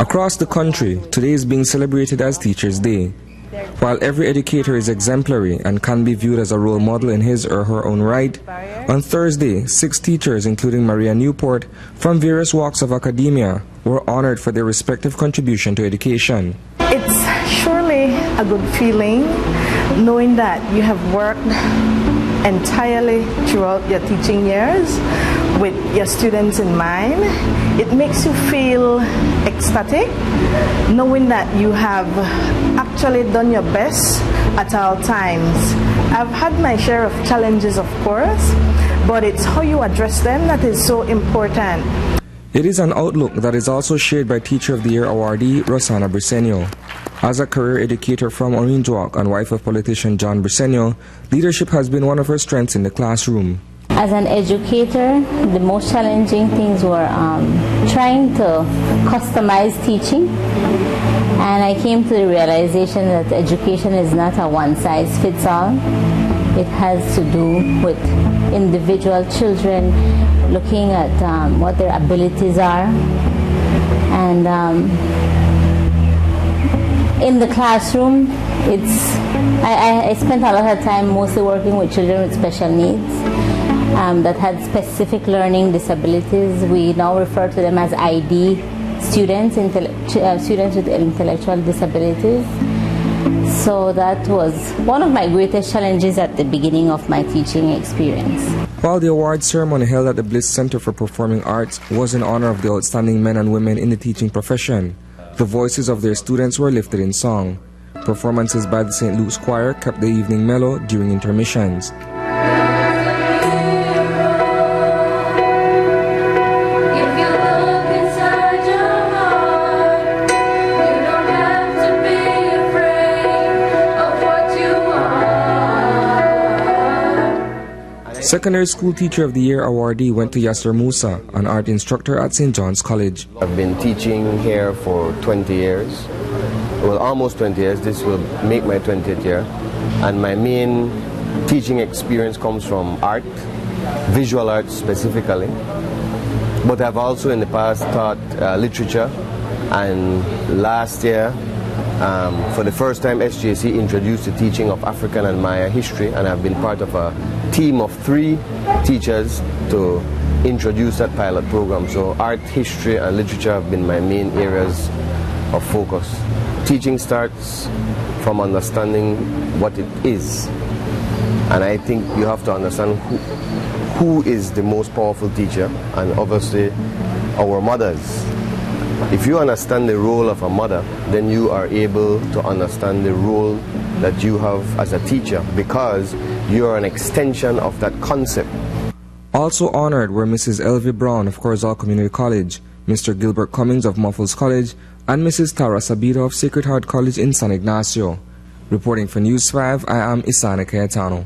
Across the country, today is being celebrated as Teachers' Day. While every educator is exemplary and can be viewed as a role model in his or her own right, on Thursday, 6 teachers, including Maria Newport, from various walks of academia, were honored for their respective contribution to education. It's surely a good feeling knowing that you have worked entirely throughout your teaching years with your students in mind. It makes you feel ecstatic knowing that you have actually done your best at all times. I've had my share of challenges, of course, but it's how you address them that is so important. It is an outlook that is also shared by Teacher of the Year awardee Rosanna Briceño. As a career educator from Orange Walk and wife of politician John Briceño, leadership has been one of her strengths in the classroom. As an educator, the most challenging things were trying to customize teaching, and I came to the realization that education is not a one-size-fits-all. It has to do with individual children, looking at what their abilities are, and in the classroom, I spent a lot of time mostly working with children with special needs that had specific learning disabilities. We now refer to them as ID students, students with intellectual disabilities. So that was one of my greatest challenges at the beginning of my teaching experience. While the award ceremony held at the Bliss Center for Performing Arts was in honor of the outstanding men and women in the teaching profession, the voices of their students were lifted in song. Performances by the St. Luke's Choir kept the evening mellow during intermissions. Secondary School Teacher of the Year awardee went to Yasser Musa, an art instructor at St. John's College. I've been teaching here for 20 years, well almost 20 years, this will make my 20th year, and my main teaching experience comes from art, visual arts specifically, but I've also in the past taught literature, and last year for the first time SJC introduced the teaching of African and Maya history, and I've been part of a team of 3 teachers to introduce that pilot program. So art, history and literature have been my main areas of focus. Teaching starts from understanding what it is, and I think you have to understand who is the most powerful teacher, and obviously our mothers. If you understand the role of a mother, then you are able to understand the role that you have as a teacher, because you are an extension of that concept. Also honored were Mrs. Elvie Brown of Corozal Community College, Mr. Gilbert Cummings of Muffles College, and Mrs. Tara Sabita of Sacred Heart College in San Ignacio. Reporting for News 5, I am Isana Cayetano.